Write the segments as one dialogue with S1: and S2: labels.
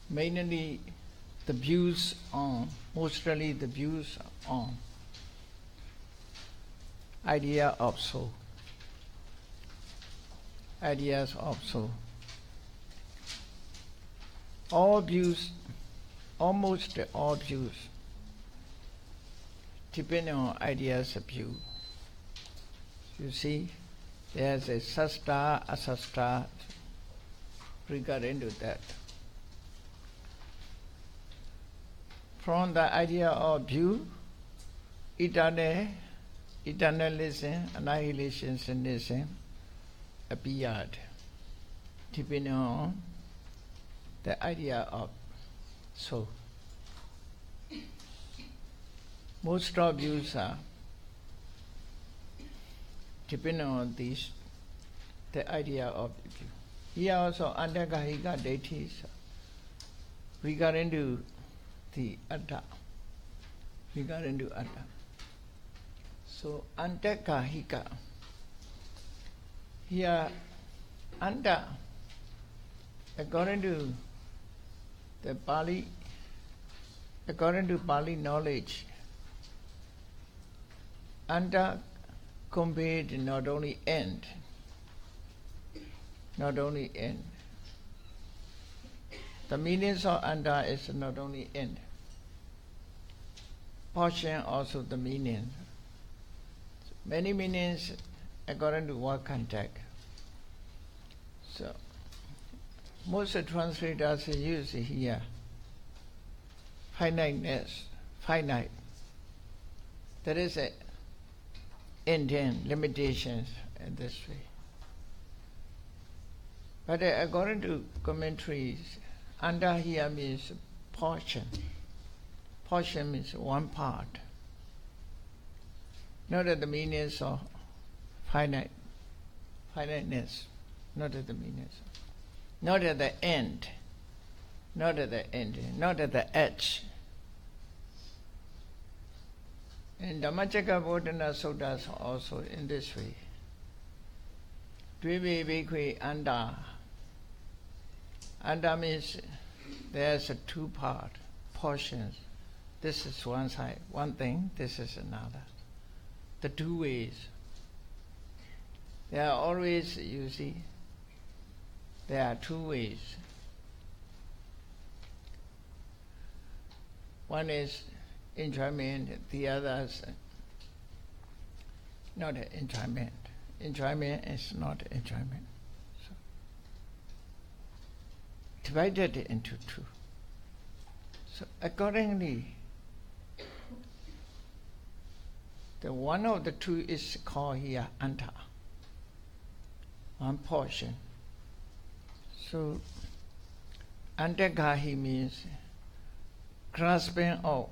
S1: mainly the views on, mostly the views on idea of soul, ideas of soul. All views, almost all views, depending on ideas of view. You see, there's a sasta, asasta regarding to that. From the idea of view, eternalism, annihilationism appeared, depending on the idea of soul. Most of views are depending on these, the idea of view. Here also Antakahika deities regarding to the Atta, regarding to Atta. So Antakahika, here Anta, according to the Pali, according to Pali knowledge, Anta conveyed not only end, not only end. The meanings of Anta is not only end. Portion also the meaning. Many meanings according to what context. So most translators use here finiteness, finite. There is a intent, limitations in this way. But according to commentaries, Anta here means portion. Portion means one part. Not at the meanings of finiteness, not at the meanings. Not at the end, not at the end, not at the edge. In Dhammacakkappavattana suttas also in this way. Dveve bhikkhve anta. Anta means there's a two-part portions. This is one side, one thing, this is another. The two ways. There are always, you see, there are two ways. One is enjoyment, the other is not enjoyment. Enjoyment is not enjoyment. So, divided into two. So accordingly, the one of the two is called here anta, one portion. So antagahi means grasping of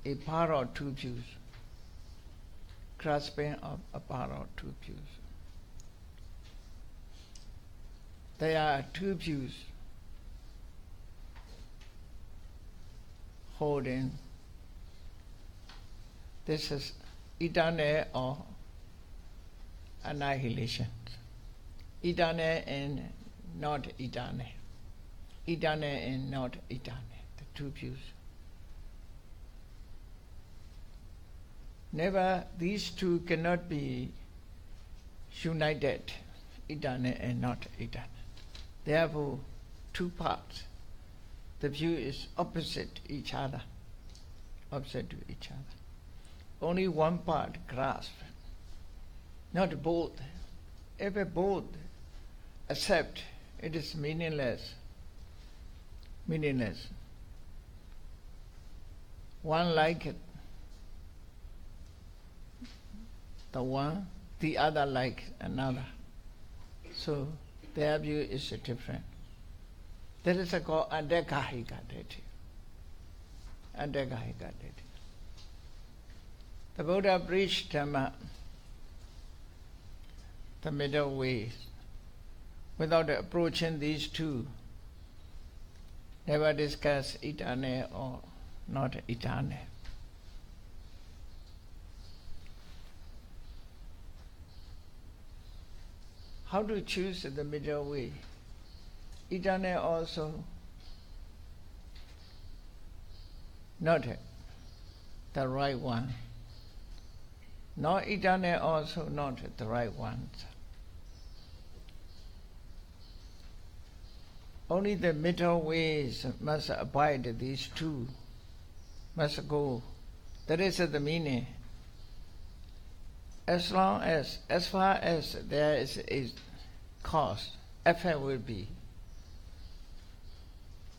S1: a part or two views. Grasping of a part or two views. There are two views holding. This is eternal or annihilation. Eternal and not eternal. Eternal and not eternal. The two views. Never, these two cannot be united, eternal and not eternal. Therefore, two parts. The view is opposite each other, opposite to each other. Only one part grasp, not both. If both accept, it is meaningless. Meaningless. One like it, the other like another. So their view is different. That is called Antakahika deity. Antakahika deity. The Buddha preached Dhamma, the middle way, without approaching these two. Never discuss eternal or not eternal. how to choose the middle way. Eternal also not the right one. Not eternal also not the right one. Only the middle ways must abide, these two must go. That is the meaning. As far as there is a cause, effort will be.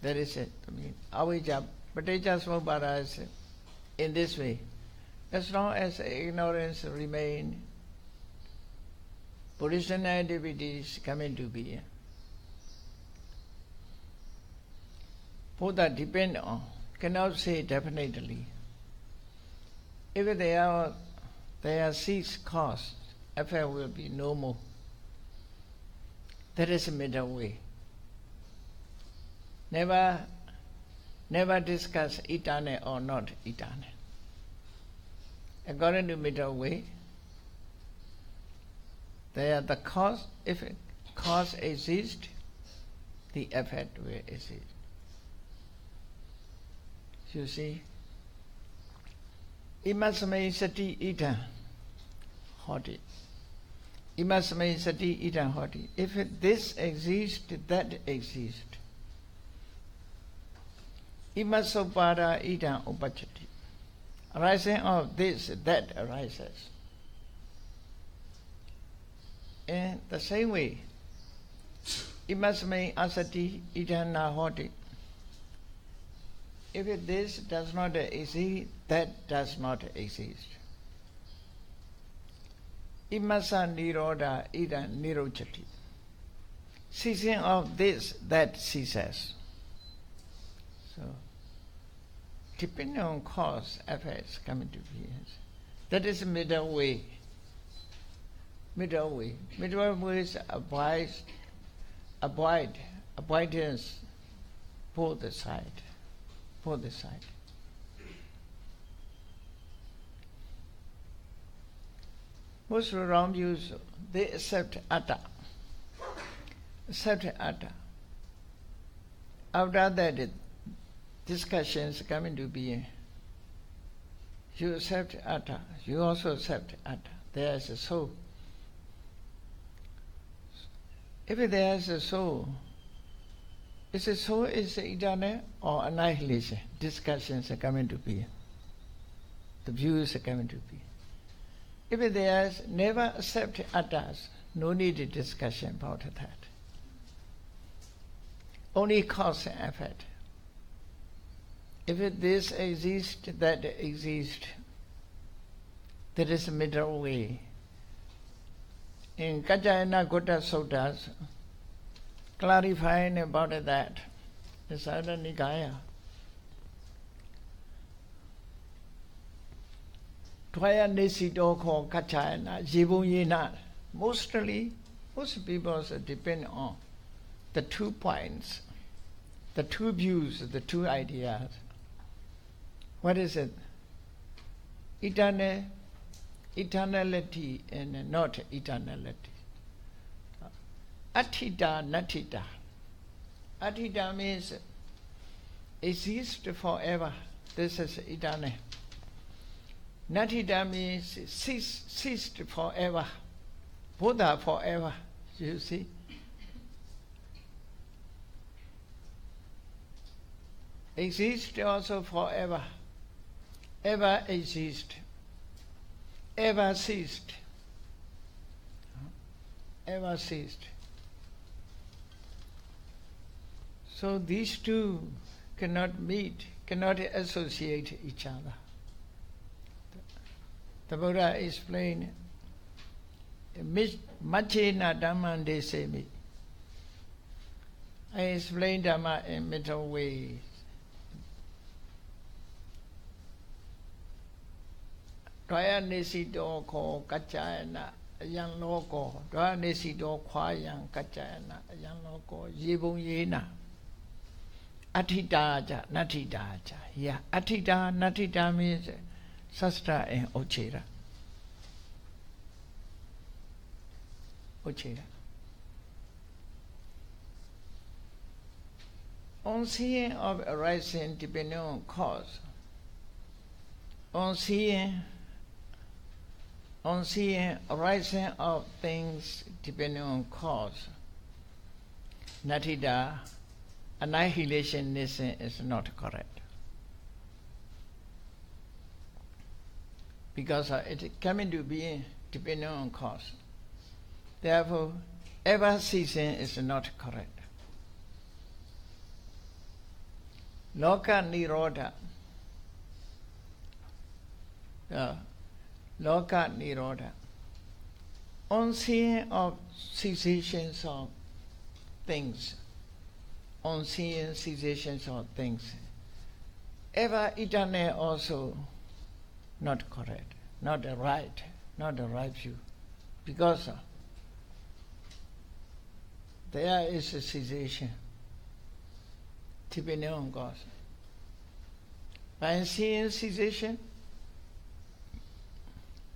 S1: That is it. I mean, avijja, paticca samuppada is in this way. As long as ignorance remains, Buddhism activities come into being. Both are depend on, cannot say definitely. If there cease cause, effort will be no more. That is a middle way. Never discuss eternal or not eternal. According to middle way, there the cause, if cause exists, the effort will exist. You see, imasame sati ita hoti. Imasame sati ita hoti. If this exists, that exists. Imasopada ita upachati. Arising of this, that arises. In the same way, imasame asati ita na hoti. If this does not exist, that does not exist. Imasa nirodha ida nirochati. Ceasing of this, that ceases. So, depending on cause, effects come into being. That is middle way. Middle way. Middle way is avoidance for the side. For the side. Most wrong views, they accept atta. Accept atta. After that, discussions come into being. You accept atta. You also accept atta. There is a soul. If there is a soul, is the soul is eternal or annihilation? Discussions are coming to be. The views are coming to be. If there is never accept attas, no need of discussion about that. Only cause and effect. If this exists, that exists. That is the middle way. In Kajayana Gutta Suttas, clarifying about that, the Sahãya Nikaya. Tvaya Nisito Ko Kachayana, Jivuyena. Mostly, most people depend on the 2 points, the 2 views, the 2 ideas. What is it? Eternality and not eternality. Attita, natita. Attita means exist forever. This is eternal. Natita means ceased forever. Buddha forever. You see? Exist also forever. Ever exist. Ever ceased. Ever ceased. So these two cannot meet, cannot associate each other. The Buddha explained, Machena Dhamma Desemi. I explained Dhamma in middle ways. Dvaya Nisito Ko Kachayana Ayan Loko. Dvaya Nisito Kwayan Kachayana Ayan Loko. Yibuyena. Attita, natita. Yeah, attita, natita means sastra and ochera. Ochera. On seeing of arising depending on cause. On seeing arising of things depending on cause. Natida, annihilationism is not correct. Because it coming to being depending on cause. Therefore, ever ceasing is not correct. Loka nirodha. Loka nirodha. On seeing of cessations of things. On seeing cessations of things. Ever eternal also not correct. Not the right view. Because there is a cessation. Depending on cause. By seeing cessation,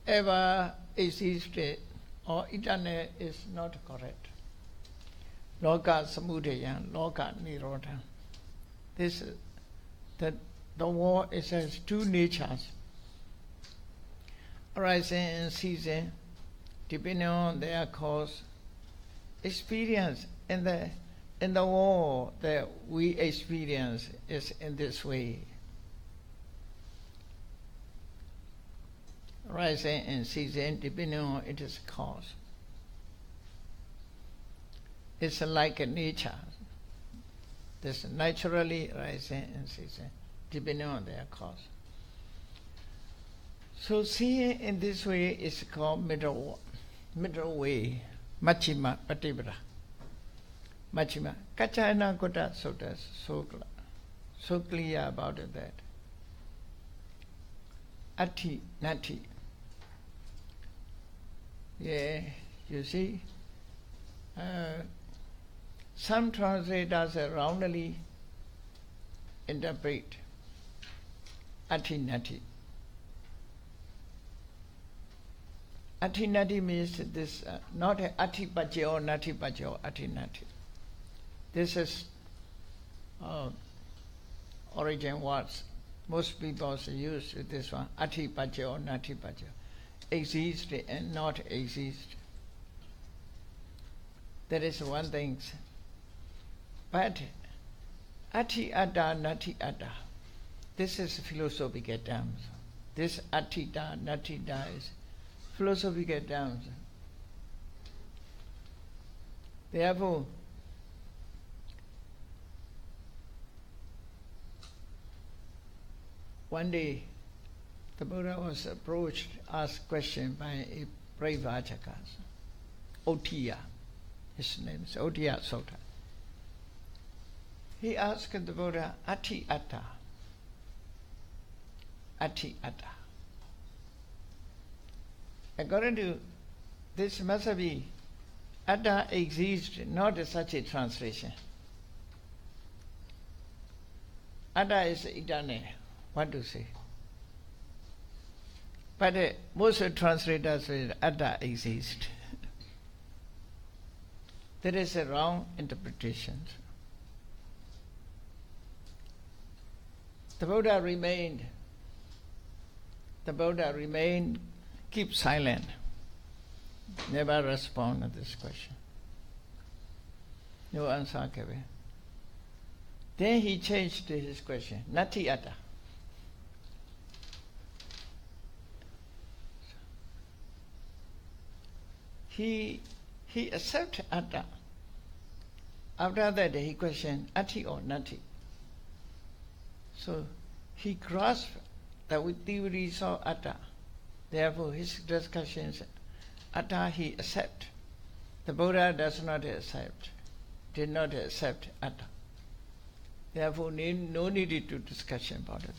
S1: ever existed or eternal is not correct. Loka samudaya, loka nirodha. This that the war has two natures. Arising and ceasing, depending on their cause. Experience in the war that we experience is in this way. Rising and ceasing depending on its cause. It's like a nature. This naturally rising and ceasing depending on their cause. So seeing in this way is called middle way. Machima Patibra. Machima. Kachana Kota Sotas. So clear about it that. Ati Nati. Yeah, you see. Some translators roundly interpret Ati Nati. Ati Nati means this, not Ati Pache or Nati Pache or Ati Nati. This is origin words. Most people use this one, Ati Pache or Nati Pache. Exist and not exist. That is one thing. But Ati Atta, Nati Atta. This is philosophical terms. This Atita, Natita is philosophical terms. Therefore, one day the Buddha was approached, asked question by a Prevachaka, Otiya. His name is Otiya Sota. He asked the Buddha, Ati Atta. Ati Atta. According to this must be Atta exists, not such a translation. Atta is eternal. What to say? But most translators say Atta exists. That is a wrong interpretation. The Buddha remained, keep silent, never respond to this question. No answer given. Then he changed his question, Nati Atta. He accepted Atta. After that he questioned Ati or Nati. So he grasped the theories of Atta. Therefore his discussions, Atta he accept. The Buddha does not accept, did not accept Atta. Therefore no need to discussion about it.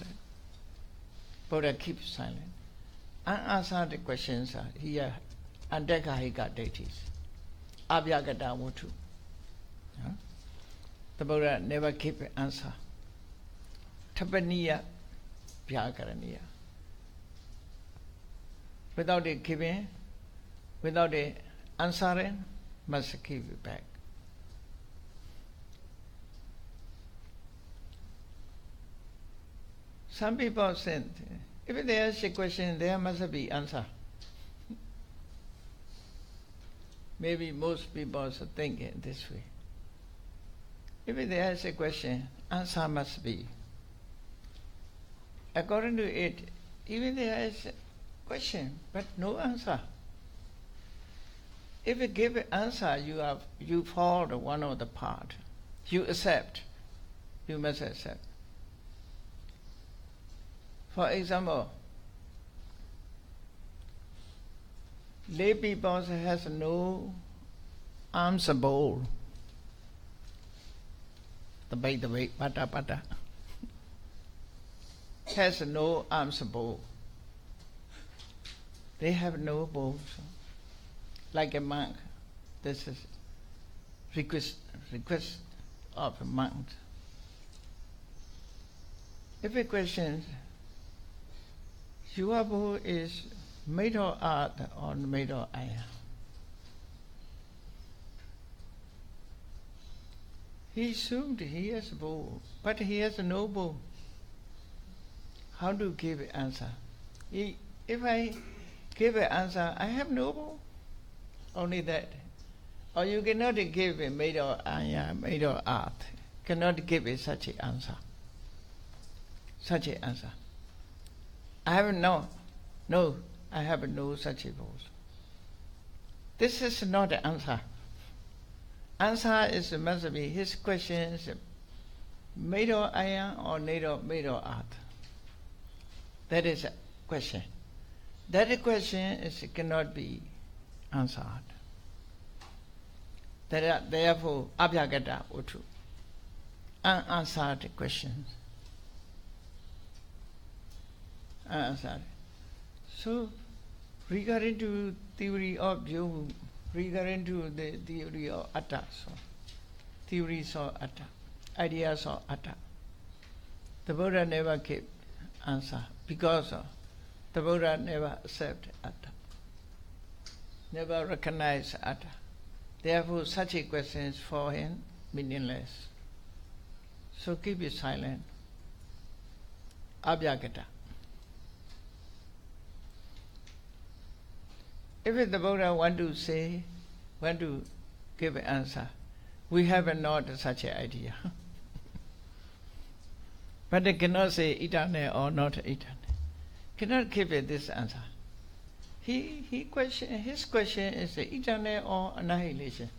S1: Buddha keeps silent. Unanswered questions are here. Andekahika deities. Abhyagata Mutu. The Buddha never keep an answer. Tapaniya Bhyakaraniya. Without it giving, without it answering, must give it back. Some people think, if there is a question, there must be answer. Maybe most people should think it this way. If there is a question, answer must be. According to it, even there is a question, but no answer. If you give an answer, you fall to one of the part. You accept. You must accept. For example, lay people has no arms bowl. The way, pata. Has no arms bowl. They have no bowls. Like a monk. This is request of a monk. If a question, your bowl is made of earth or made of iron? He assumed he has a bowl, but he has no bowl. How to give an answer? If I give an answer, I have no bowl. Only that. Or you cannot give it made of iron, made of earth. Cannot give it such an answer. Such an answer. I have I have no such a bowl. This is not the answer. Answer is must be his question is made of iron or made of earth. That is a question. That question cannot be answered. Therefore, abhyagata utu. Unanswered questions. Unanswered. So, regarding to theory of view, regarding to the theory of atta, so theories of atta, ideas of atta, the Buddha never gave answer because the Buddha never accepted atta, never recognized atta. Therefore, such a question is for him meaningless. So keep it silent. Abhyagata. If the Buddha want to give an answer, we have not such an idea. But they cannot say eternal or not eternal. Cannot give it this answer. His question is eternal or annihilation.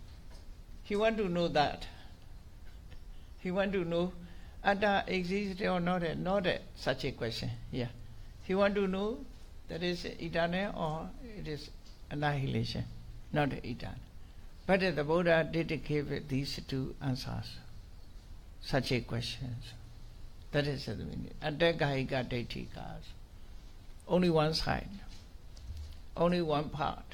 S1: He want to know that. He want to know atta exists or not such a question. Yeah. He want to know that is eternal or it is annihilation, not eternal. But the Buddha did give these two answers, such a questions. That is the meaning. Adagahika Ditthikatha. Only one side, only one part,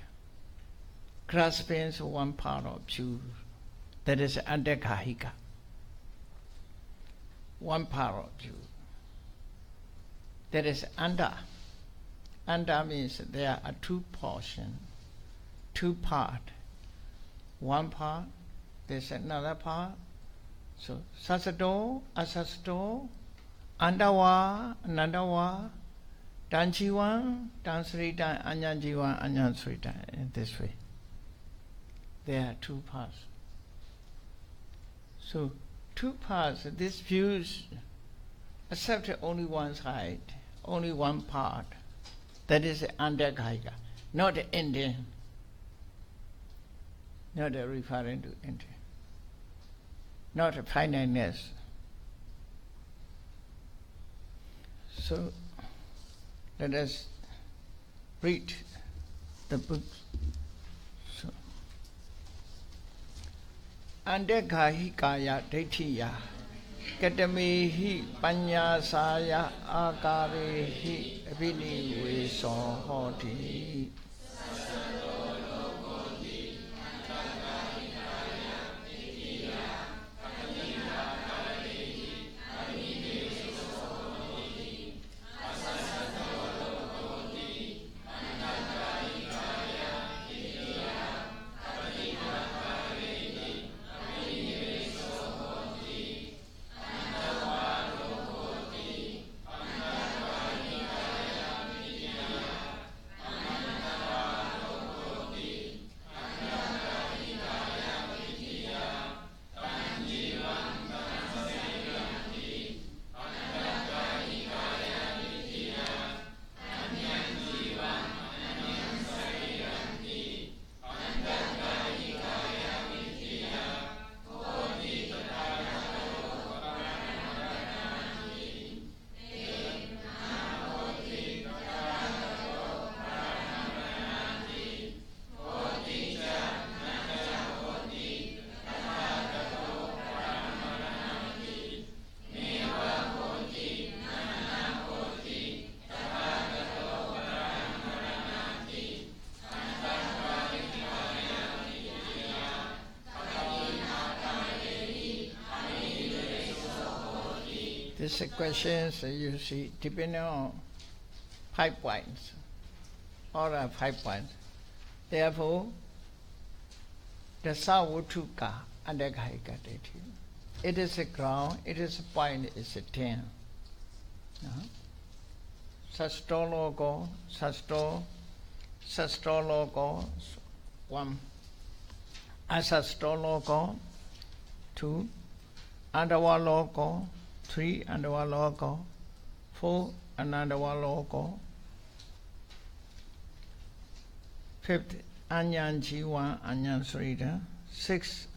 S1: grasping one part of truth. That is Adagahika. One part of truth. That is Anda. Anda means there are two portions, two parts. One part, there's another part. So, Sasato, Asasato, Andawa, Nandawa, Danjiwan, Dansrita, Anyanjiwan, Anyansrita, in this way. There are two parts. So, two parts, these views accept only one side, only one part. That is Andagahika, not Indian, not referring to India, not finiteness. So let us read the book. So, Andagahikaya Ditthhiya Katamehi Panyasaya Akarehi Abhinive Sohoti. These questions you see depending on 5 points. All are 5 points. Therefore, the Sawutuka and the Gaikateti. It is a ground, it is a point, it's a 10. Sastologo, Sastologo, 1. Asastologo, 2. Andawalogo, 3. Andawalogo, 4. Anandawalogo, 5th. Anyan Jiwan, Anyan Srida, 6.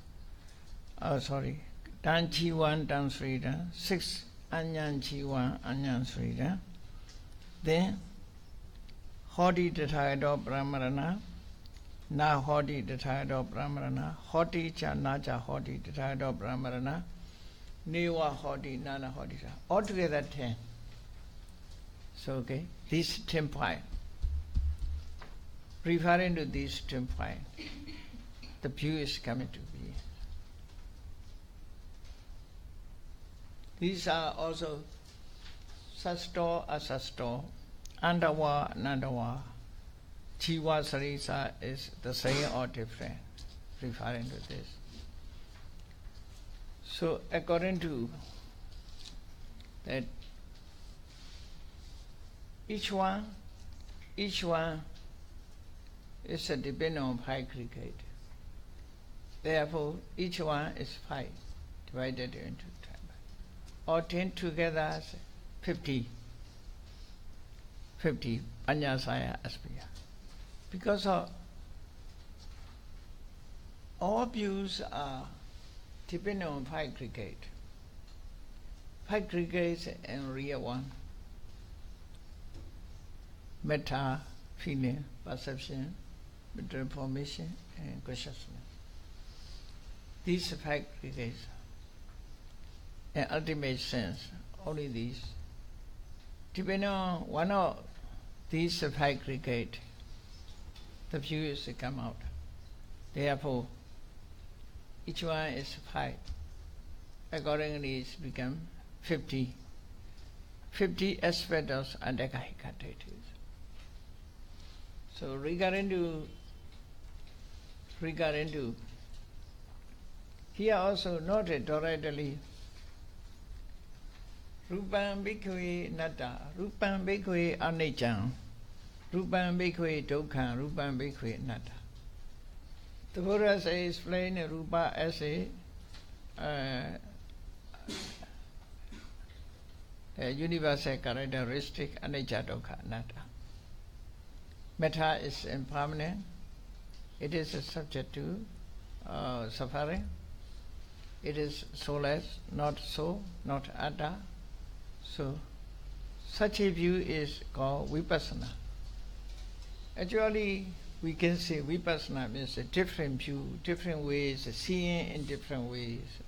S1: Dan Jiwan, Dan Srida, 6. Anyan Jiwan, Anyan Srida. Then Hodi Ditthikatha Brahmarana, Na Hodi Ditthikatha Brahmarana, Hoti Cha Naja Hodi Ditthikatha Brahmarana, Newa Hodi, Nana Hodi. Altogether 10. So okay, these 10 points. Referring to these 10 points, the view is coming to be. These are also Sasto, Asasto, Andawa, Nandawa, Jiva, Sarisa is the same or different, referring to this. So according to that, each one is a dependent on 5 cricket. Therefore, each one is 5 divided into 10. Or 10 together is 50. 50 Panyasaya Aspiya. Because of all views are dependent on 5 cricket. 5 crickets and real one. Metta, feeling, perception, mental information, and consciousness. These 5 crickets and ultimate sense, only these. Depending on one of these 5 cricket, the view is to come out. Therefore, each one is 5. Accordingly, it's become 50. 50 aspects of Andhakahikatatis. So regarding to here also noted directly Rupam Bhikkhave Natta, Rupam Bhikkhave Anicca, Rupam Bhikkhave Dukkha, Rupam Bhikkhave Natta. The Buddha explained Rupa as a universal characteristic, Anicca, Dukkha, Natta. Metta is impermanent. It is subject to suffering. It is soulless, not soul, not atta. So, such a view is called vipassana. Actually, we can say vipassana means a different view, different ways, seeing in different ways.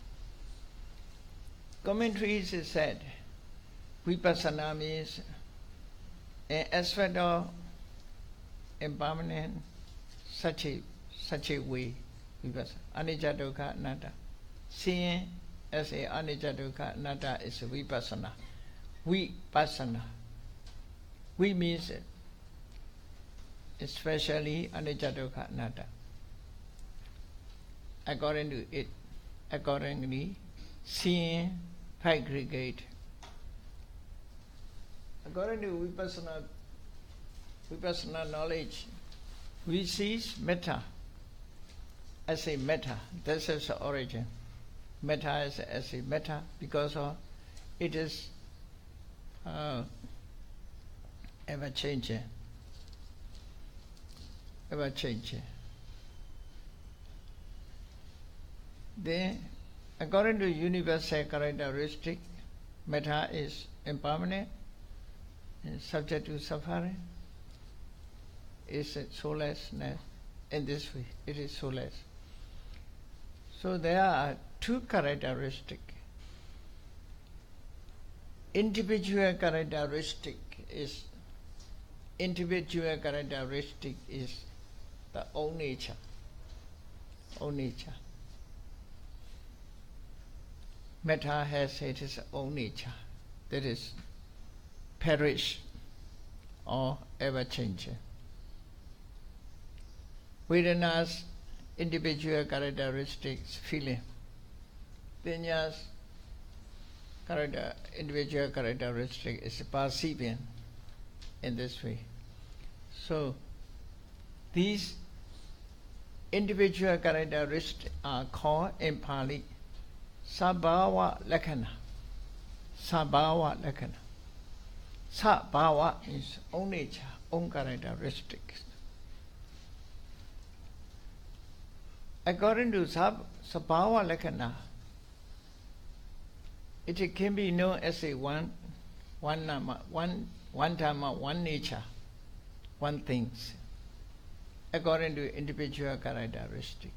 S1: Commentaries said vipassana means an aspect of impermanent, such a way, vipassana. Anicca, Dukkha, Anatta. Seeing as a Anicca, Dukkha, Anatta is a vipassana. Vipassana. We means especially Anicca, Dukkha, Anatta. According to it, accordingly, seeing aggregate. According to vipassana knowledge, we see metta as a metta. This is the origin. Metta is as a metta because of it is ever changing. Ever changing. Then, according to universal characteristic, metta is impermanent, and subject to suffering. Is soullessness. In this way, it is soulless. So there are 2 characteristics. Individual characteristic is the own nature. Own nature. Metta has its own nature. that is perish or ever changing. Vedana's individual characteristics, feeling. Vinya's individual characteristic is perceiving in this way. So these individual characteristics are called in Pali Sabhava Lakkhana. Sabhava Lakkhana. Sabhava is own nature, own characteristics. According to Sabhava Lakkhana, it can be known as a one Dhamma, one nature, one things, according to individual characteristic.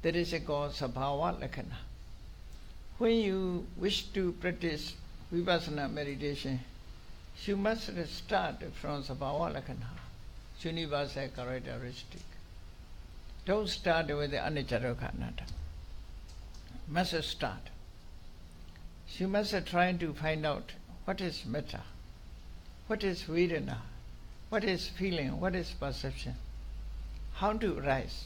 S1: That is called Sabhava Lakkhana. When you wish to practice Vipassana meditation, you must start from Sabhava Lakkhana, universal characteristic. Don't start with the Anicca-dukkha-anatta. Must start. You must try to find out what is metta, what is vedana, what is feeling, what is perception, how to rise.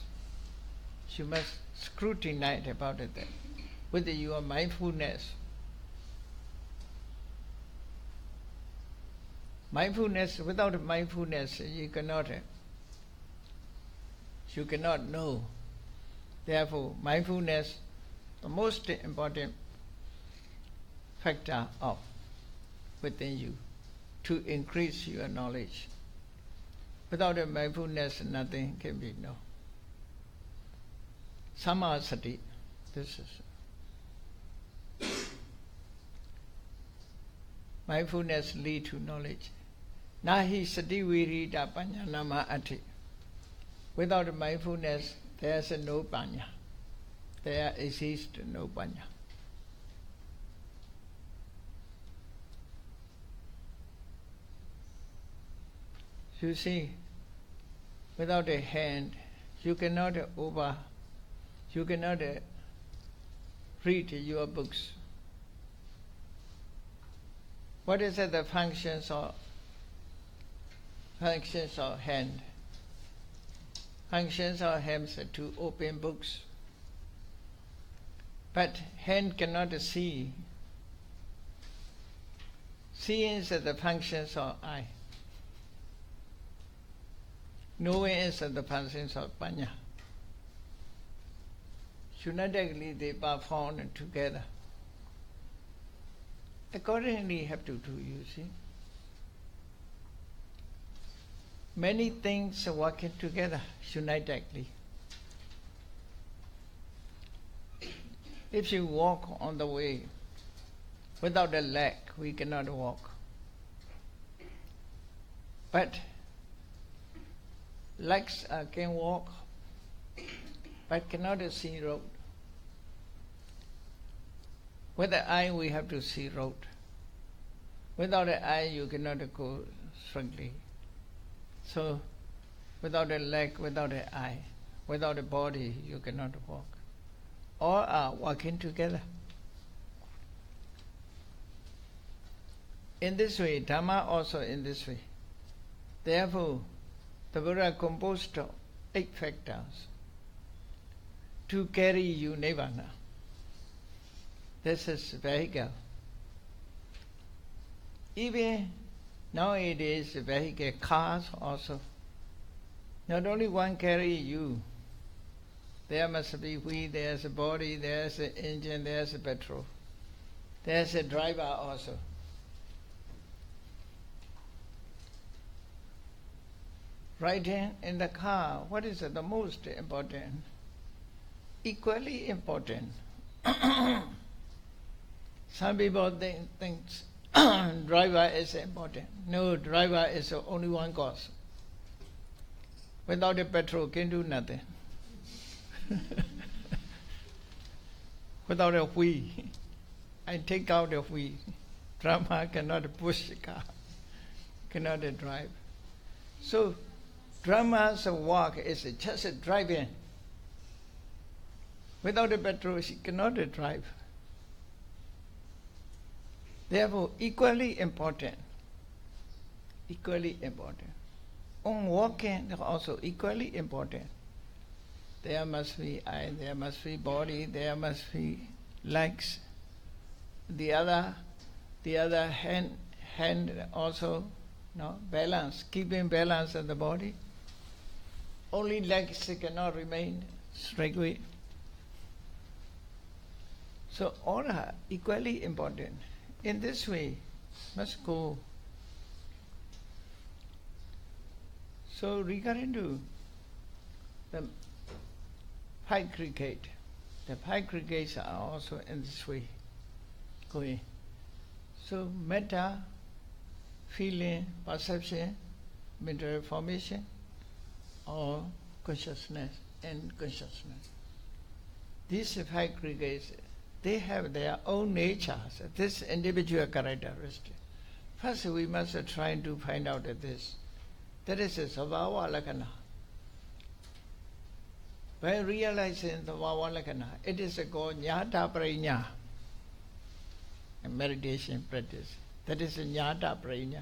S1: You must scrutinize about it with your mindfulness. Mindfulness, without mindfulness, you cannot know. Therefore, mindfulness, the most important factor of within you to increase your knowledge. Without a mindfulness, nothing can be known. Samasati, this is mindfulness lead to knowledge. Nahi sati virita panya nama ati. Without mindfulness, there is no panya. There exists no panya. You see, without a hand, you cannot read your books. What is the functions of hand? Functions of hands are to open books. But hand cannot see. Seeing is the functions of eye. Knowing is the functions of panya. Synergetically they perform together. Accordingly you have to do, you see. Many things are working together synergetically. If you walk on the way without a leg, we cannot walk. But legs can walk, but cannot see road. With the eye, we have to see road. Without the eye, you cannot go straightly. So, without a leg, without an eye, without a body, you cannot walk. All are working together. In this way, Dhamma also in this way. Therefore, the Buddha composed of 8 factors to carry you nirvana. This is vehicle. Even nowadays, vehicle, cars also. Not only one carry you. There must be wheel, there's a body, there's an engine, there's a petrol. There's a driver also. Riding in the car, what is the most important? Equally important. Some people think driver is important. No, driver is only one cause. Without a petrol, can do nothing. Without a wheel, I take out a wheel. Dhamma cannot push the car, cannot drive. So, Dhamma's work is just driving. Without a petrol, she cannot drive. Therefore, equally important. Equally important. On walking, also equally important. There must be eye, there must be body, there must be legs. The other hand also, no, balance, keeping balance of the body. Only legs cannot remain straight way. So all are equally important. In this way, must go. So regarding to the 5 aggregate, the 5 aggregates are also in this way going. So metta, feeling, perception, mental formation, or consciousness and consciousness. These 5 aggregates, they have their own natures, this individual characteristic. First we must try to find out this. That is a Sabhava Lakkhana. By realizing the Sabhava Lakkhana, it is called Jnata Prajna, a meditation practice. That is a Jnata Prajna.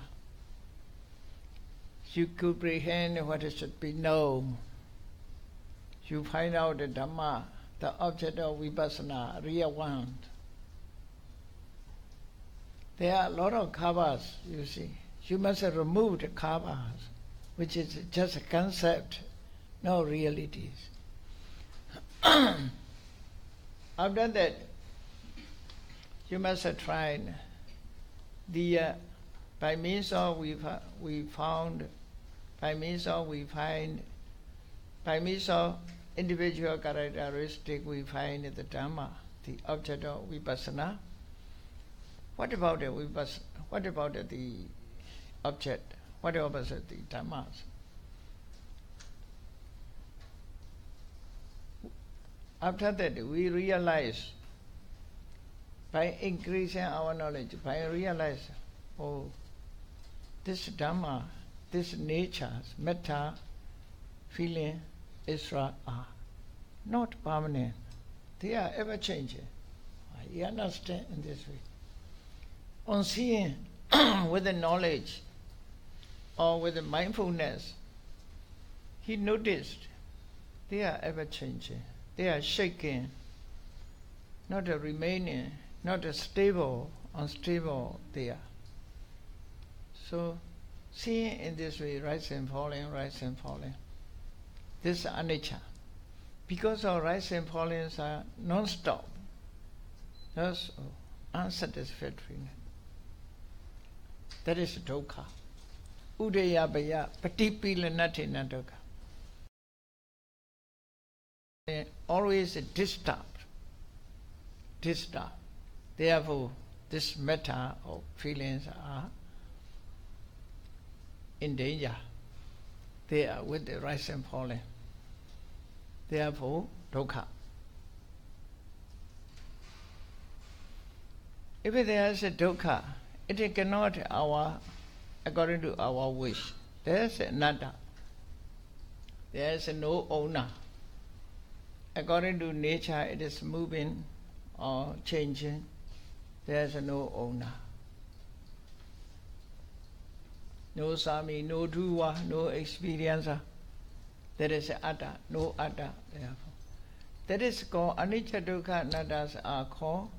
S1: You comprehend what should be known. You find out the Dhamma, the object of Vipassana, real one. There are a lot of covers, you see. You must remove the covers, which is just a concept, no realities. After that, you must try the by means of individual characteristic, we find the Dhamma, the object of Vipassana. What about the Vipassana? What about the object? What about the Dhammas? After that, we realize, by increasing our knowledge, by realize, oh, this Dhamma, this nature, metta, feeling, Isra are not permanent. They are ever changing. You understand in this way. On seeing with the knowledge or with the mindfulness, he noticed they are ever changing. They are shaking, not a remaining, not a stable, unstable they are. So seeing in this way, rise and falling, rise and falling. This is anicca. Because our rise and fallings are non-stop, that's unsatisfactory. That is dukkha. Udaya bhaya patipilanatena dukkha. Always disturbed. Therefore, this metta of feelings are in danger. They are with the rise and falling. Therefore, dukkha. If there is a dukkha, it cannot according to our wish. There is anatta. There is no owner. According to nature, it is moving or changing. There is no owner. No sami, no duwa, no experiencer. There is atta, no atta. Therefore, that is called anicca, dukkha, anattas are called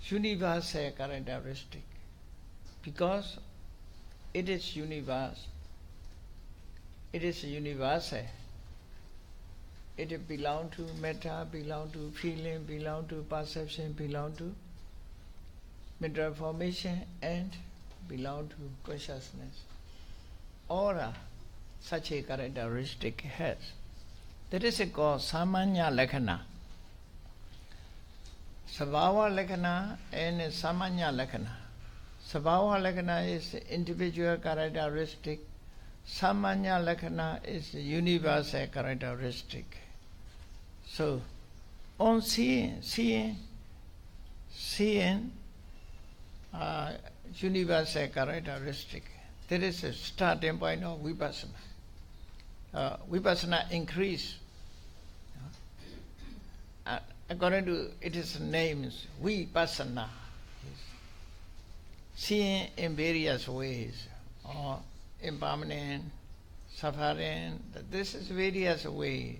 S1: universal characteristic, because it is universe. It is universal. It belongs to metta, belongs to feeling, belongs to perception, belongs to mental formation, and belongs to consciousness. All such a characteristic has. That is called Samanya Lakkhana. Sabhava Lakkhana and Samanya Lakkhana. Sabhava Lakkhana is individual characteristic. Samanya Lakkhana is universal characteristic. So, on seeing universal characteristic, that is a starting point of Vipassana. Vipassana increase. According to its names, Vipassana. seeing in various ways, or impermanent, suffering. This is various ways.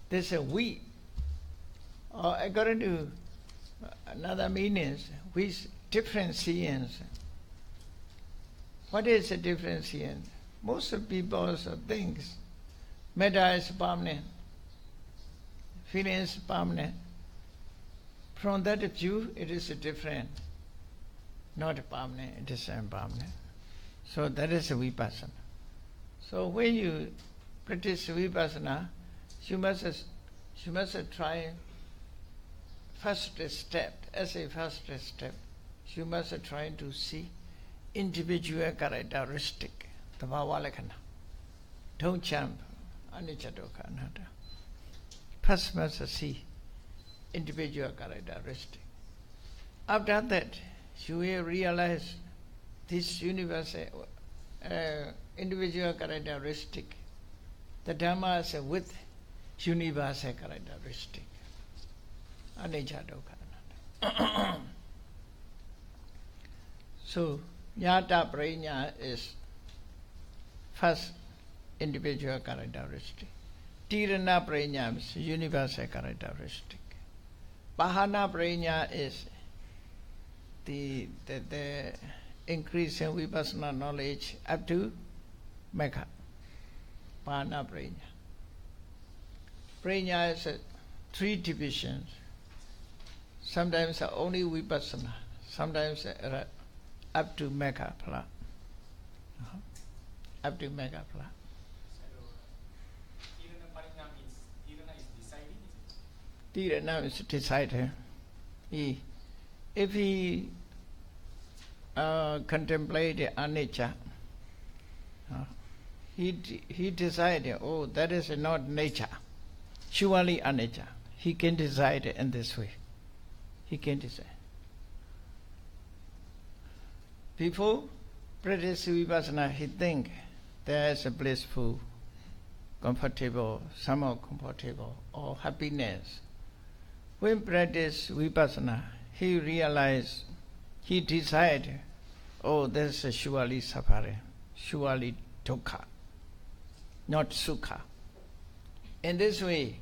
S1: This is we, or according to another meanings, which different seeings. What is a different seeing? Most of people also think matter is permanent, feelings permanent. From that view, it is different, not permanent, it is impermanent. So that is a vipassana. So when you practice vipassana, you must try first step. As a first step, you must try to see individual characteristic. Don't jump. Anicca dukkha anatta. First must see individual characteristic. After that, you will realize this universal individual characteristic. The Dhamma is with universal characteristic. Anicca dukkha anatta. So, Jnata Prajna is first individual characteristic. Tirana Prajna is universal characteristic. Pahana Prajna is the increase in vipassana knowledge up to Megha. Pahana Prajna. Prajna is three divisions. Sometimes only vipassana, sometimes up to Megha Phala. Up to Megha Phala. Tirana is decided. If he contemplate anicca, he decided, oh, that is not nature, surely anicca. He can decide in this way. He can decide. Before practice vipassana, he think there is a blissful, comfortable, somehow comfortable, or happiness. When practice vipassana, he realized, he decided, oh, this is surely suffering, surely dukkha, not sukha. In this way,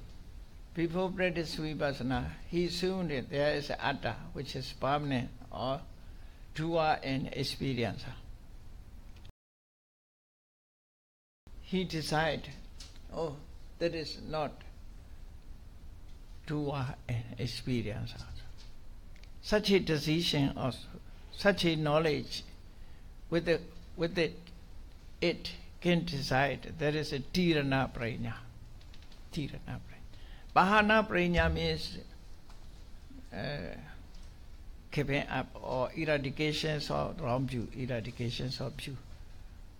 S1: before practice vipassana, he assumed that there is atta, which is permanent or dual in experience. He decided, oh, that is not dual in experience. Such a decision or such a knowledge with it can decide there is a tirana prajna. Tirana prajna. Pahana prajna means giving up or eradications of wrong view, eradications of view.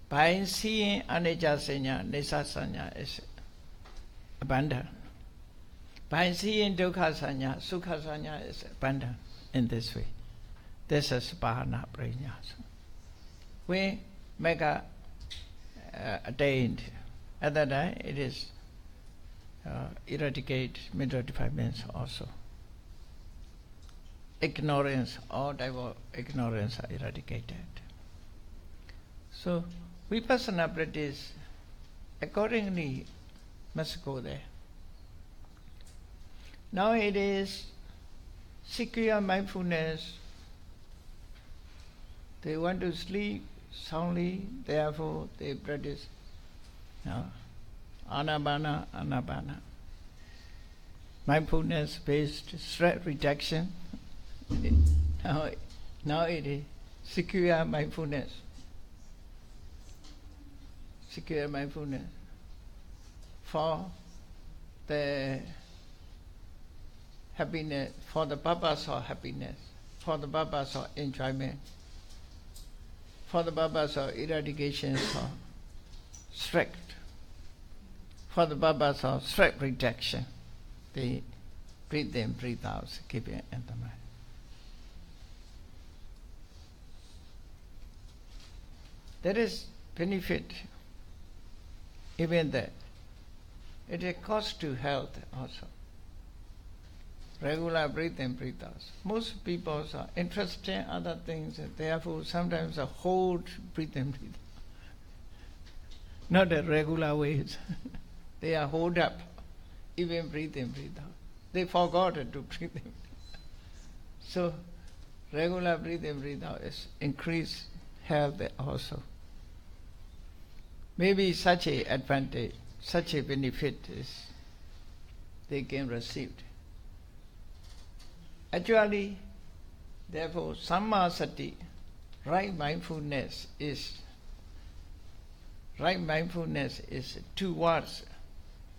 S1: By seeing anicca sanya, nisa sanya is abandoned. By seeing dukkha sanya, sukha sanya is abandoned in this way. This is pahana prajna. When Megha attained, at that time it is eradicate mental defilements also. Ignorance, all type of ignorance are eradicated. So vipassana practice accordingly must go there. Now it is secure mindfulness. They want to sleep soundly, therefore they practice anapana, anapana. Mindfulness based stress reduction. Now it is secure mindfulness. Secure mindfulness for the happiness, for the purpose of happiness, for the purpose of enjoyment, for the purpose of eradication of stress, for the purpose of stress reduction. They breathe in, breathe out, keep it in the mind. There is benefit even that. It is cost to health also. regular breath in, breath out. Most people are interested in other things, and therefore sometimes hold breath in, breath out. Not the regular ways. They are hold up, even breathe in, breathe out. They forgot to breathe in. So regular breathe in, breathe out is increased health also. Maybe such a advantage, such a benefit is they can receive. Actually, therefore, Sammasati, right mindfulness is towards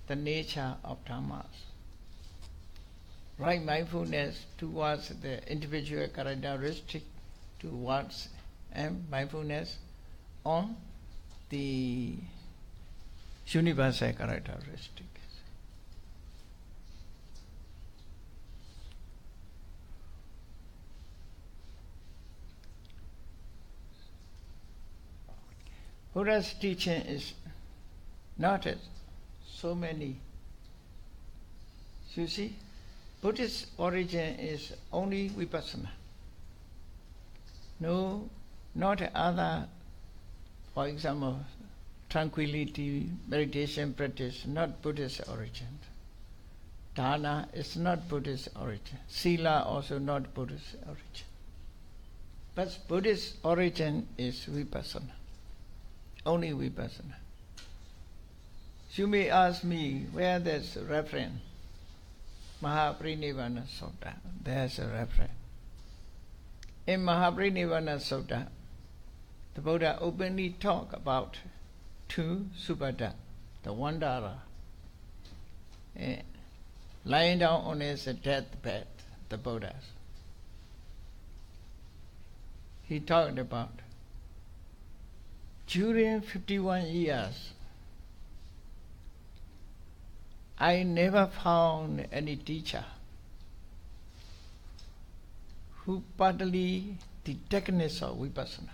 S1: the nature of Dhammas. Right mindfulness towards the individual characteristic, towards and mindfulness on the universal characteristics. Buddha's teaching is not so many. You see, Buddhist origin is only vipassana. No, not other, for example, tranquility, meditation practice, not Buddhist origin. Dana is not Buddhist origin. Sila also not Buddhist origin. But Buddhist origin is vipassana. Only vipassana. You may ask me where there's a reference. Mahaparinibbana Sutta. There's a reference. In Mahaparinibbana Sutta, the Buddha openly talk about two Subhadda, the Wanderer, lying down on his deathbed, the Buddha. He talked about during 51 years, I never found any teacher who partly the techniques of vipassana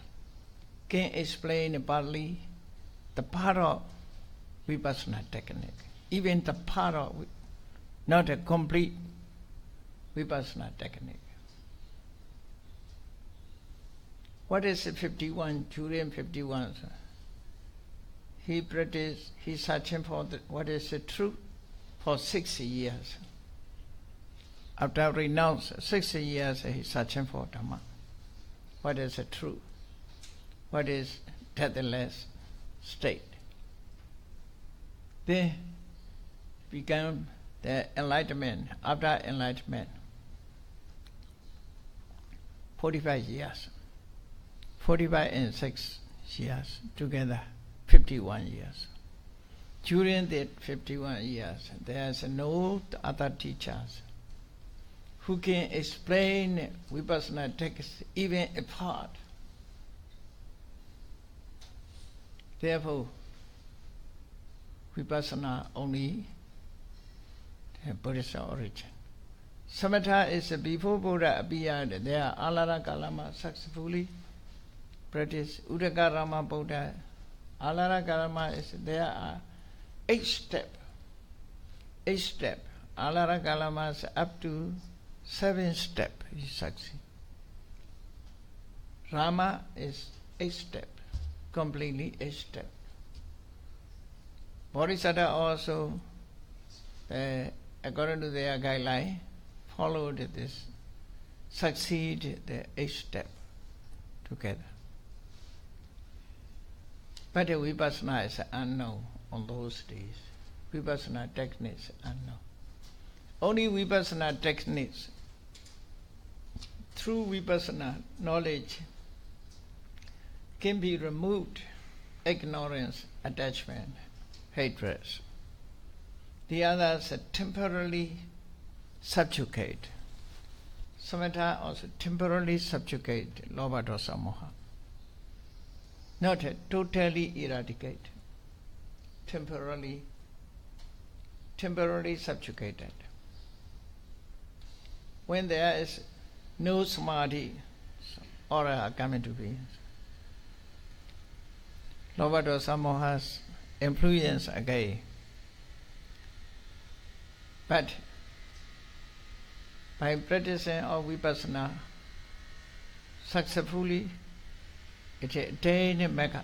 S1: can explain partly the part of vipassana technique, even the part of not a complete vipassana technique. What is 51? During 51, he practiced, he searching for what is the truth for 60 years. After renounced 60 years, he searching for Dhamma. What is the truth? What is deathless state? Then began the enlightenment. After enlightenment, 45 years. 45 and 6 years together, 51 years. During that 51 years, there's no other teachers who can explain vipassana text even a part. Therefore, vipassana only the Buddhist origin. Samatha is before Buddha appeared. There are Alara Kalama successfully practiced. Udakarama Buddha. Alara Kalama is there are 8 steps. 8 steps. Alara Kalama is up to 7 steps. He succeed. Rama is 8 steps. Completely 8 steps. Bodhisattva also, according to their guideline, followed this, succeed the 8 steps together. But the vipassana is unknown on those days. Vipassana techniques unknown. Only vipassana techniques, through vipassana knowledge, can be removed ignorance, attachment, hatred. The others are temporarily subjugate. Samatha also temporarily subjugate lobha dosa moha. Not totally eradicate. Temporarily subjugated. When there is no samadhi, aura coming to be. Lobha dosa moha's influence again. But by practicing of vipassana successfully, it attains Magga.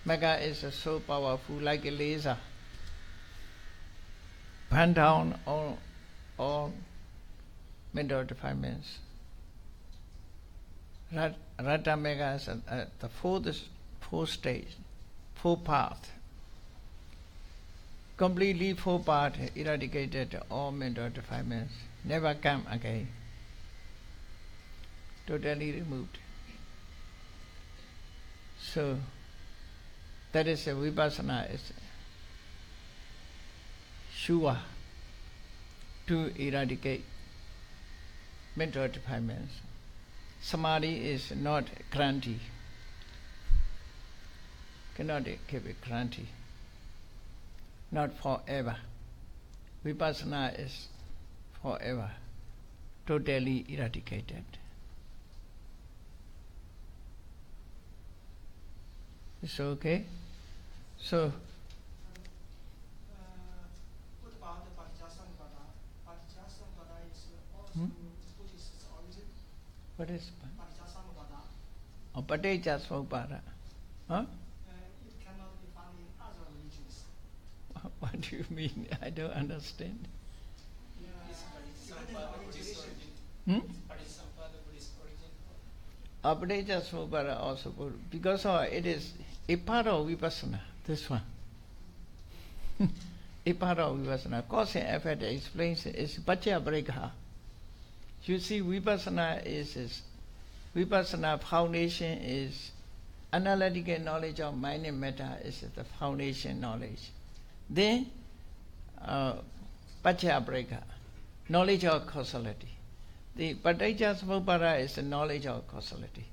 S1: Magga is so powerful, like a laser. Burn down all mental defilements. Raja Magga is the fourth stage, fourth path. Completely fourth path eradicated all mental defilements. Never come again. Totally removed. So that is a vipassana is sure to eradicate mental defilements. Samadhi is not granted. Cannot keep it granted. Not forever. Vipassana is forever, totally eradicated. It's okay? So,
S2: what about the Paticcasamuppada? Paticcasamuppada is also Buddhist origin.
S1: what is
S2: Paticcasamuppada.
S1: Oh, Paticcasamuppada. Huh?
S2: It cannot be found in other religions.
S1: What do you mean? I don't understand. Paticcasamuppada also, because it is a part of vipassana, this one. A part of vipassana. Cause and effect explains it is Paccaya Pareggaha. You see, vipassana foundation is analytical knowledge of mind and matter is the foundation knowledge. Then Paccaya Pareggaha, knowledge of causality. The Paticcasamuppada is the knowledge of causality.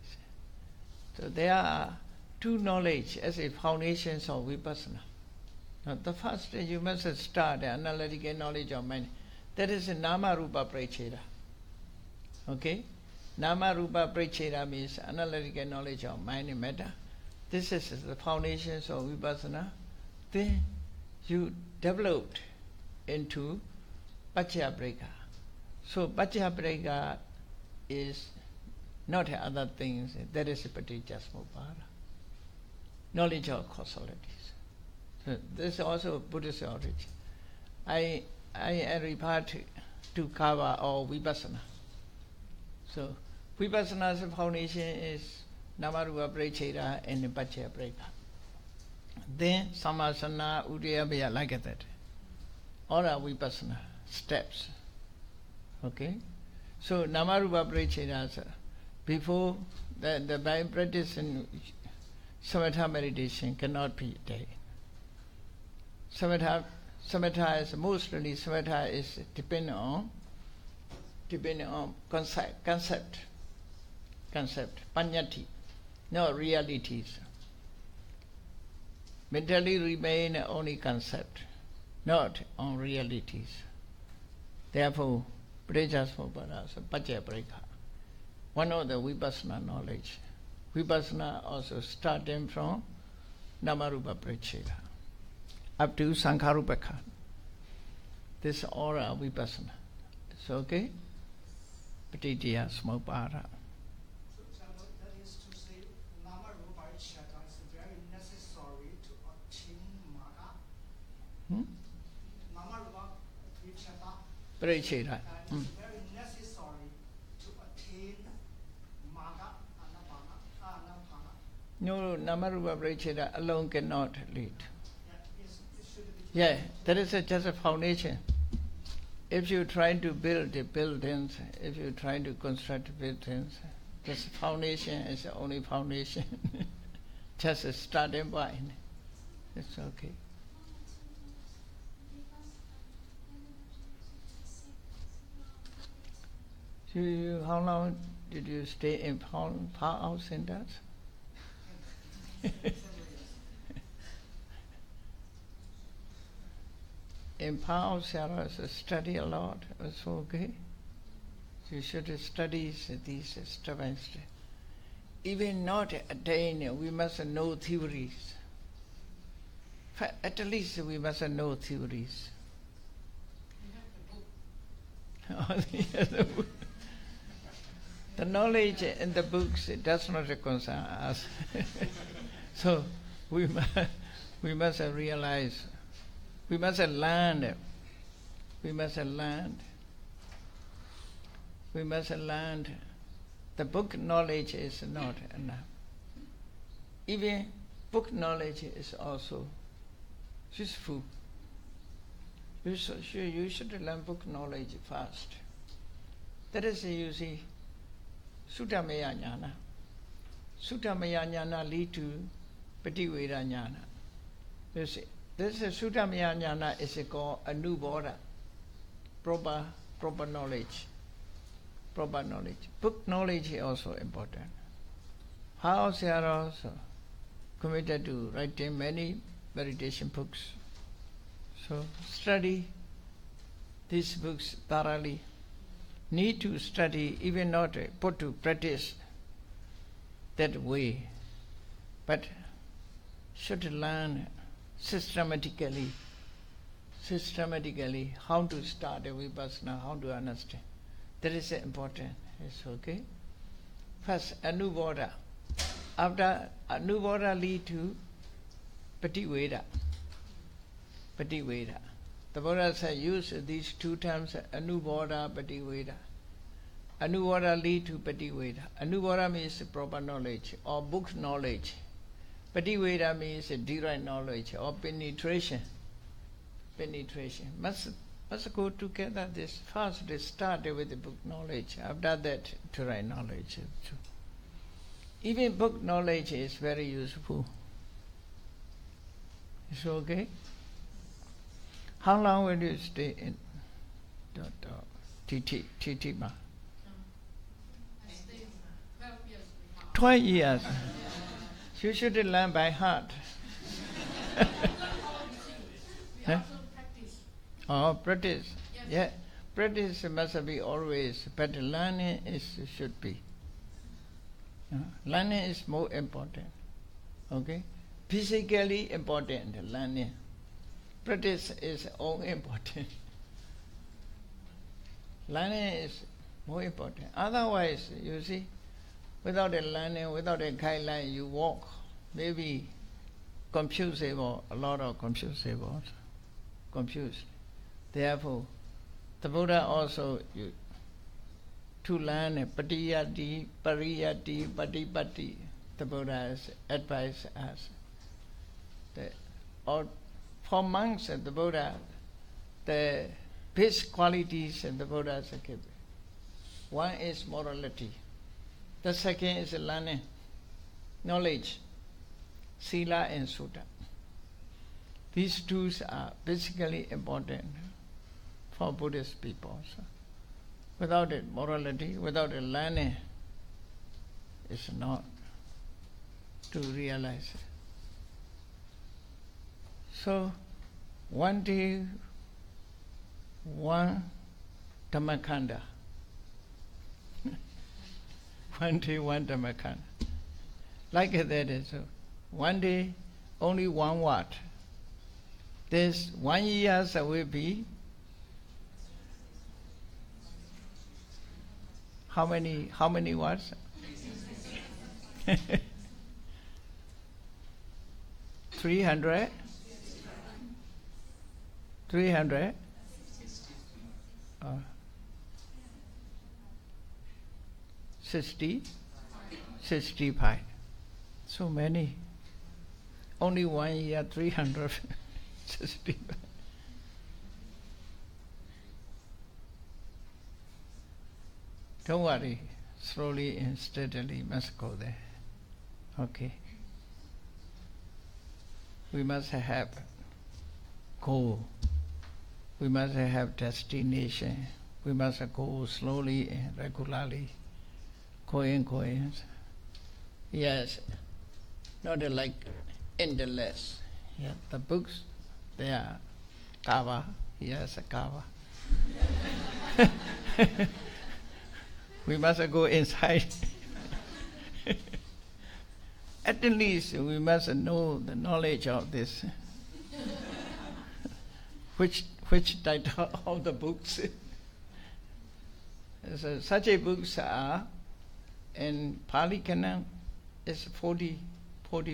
S1: So there are two knowledge as a foundations of vipassana. Now the first you must start the analytical knowledge of mind. That is a nama rupa pracheda. Okay? Nama rupa pracheda means analytical knowledge of mind and matter. This is the foundations of vipassana. Then you developed into Paccaya Pareggaha. So Paccaya Pareggaha is not other things, that is a Paticcasamuppada. Knowledge of causalities. So this is also Buddhist origin. I refer to Kava or Vipassana. So Vipassana's foundation is Namarupa Pracheda and Paccaya Pareggaha. Then Samasana, Udayabhaya, like that. All are Vipassana steps. Okay? So Namarupa Pracheda, before the by practice in samatha meditation cannot be attained. Samatha is mostly samatha is dependent on concept, panyati, not realities. Mentally remain only concept, not on realities. Therefore, Paticcasamuppada is Paccaya Pareggaha. One of the vipassana knowledge. Vipassana also starting from Namarupa Pracheda up to Sankharupekha. This all are vipassana. It's okay? Paticcasamuppada.
S2: So that is to say, Namarupa Pracheda is very necessary to attain Magga. Namarupa
S1: Pracheda.
S2: is very necessary to attain Magga, Anapana.
S1: No, Namarupa Pracheda alone cannot lead.
S2: It should be.
S1: Yeah, that is just a foundation. If you try to build the buildings, if you try to construct buildings, this foundation is the only foundation. Just a starting point. It's okay. How long did you stay in Power House in that? In Power House, study a lot. It's okay. You should study these step by step. Even not attain, we must know theories. At least we must know theories. The knowledge in the books, it does not concern us. So we must realize, we must learn. We must learn. We must learn. The book knowledge is not enough. Even book knowledge is also useful. You should learn book knowledge first. That is, you see, Suttamaya Jnana. Suttamaya Jnana lead to Pativeda Jnana. This Suttamaya Jnana is called a new border. Proper knowledge. Proper knowledge. Book knowledge is also important. House are also committed to writing many meditation books. So study these books thoroughly. Need to study, even not put to practice that way, but should learn systematically how to start a vipassana, how to understand. That is important. It's okay. First, Anubodha. After Anubodha lead to Pativeda. Pativeda. The Buddha said use these two terms, Anubodha, Pativeda. Anubodha lead to Pativeda. Anubodha means proper knowledge or book knowledge. Pativeda means direct knowledge or penetration. Penetration. Must go together. This first they start with the book knowledge. After that, direct knowledge. Even book knowledge is very useful. It's okay? How long will you stay in TT Ma? 12 years. You should learn by heart. Huh? Oh, practice. Yeah, practice must be always, but learning should be. Learning is more important. Okay? Physically important, learning. Practice is all important. Learning is more important. Otherwise, you see, without a learning, without a guideline, you walk, maybe confused, a lot of confused. Therefore, the Buddha also to learn patiyati, pariyati, patipati. The Buddha has advised us that for monks, the Buddha, the best qualities in the Buddha has given. One is morality. The second is learning, knowledge, sila and sutta. These two are basically important for Buddhist people. So without it, morality, without it, learning, it's not to realize it. So one day, one Dhammakanda. One day, one Dhammakanda. Like that is so. One day, only one word. This 1 year will be how many words? 300? 300? 65. So many. Only 1 year, 365. Don't worry. Slowly and steadily must go there. Okay. We must have goal. We must have destination. We must go slowly and regularly. Going. Yes. Not like endless. Yeah. The books, they are cover. Yes, a cover. We must go inside. At least we must know the knowledge of this. Which title of the books? So such a books are, in Pali Canon is 40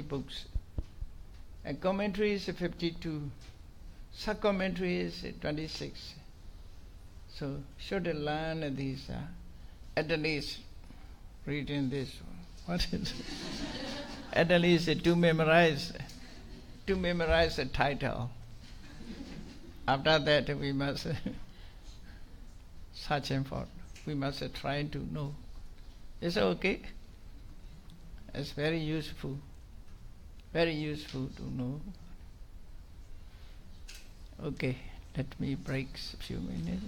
S1: books. And commentary is 52. Sub-commentary is 26. So should learn these, at least reading this. What is it? At least to memorize the title. After that we must search for. We must try to know. It's okay. It's very useful to know. Okay, let me break a few minutes.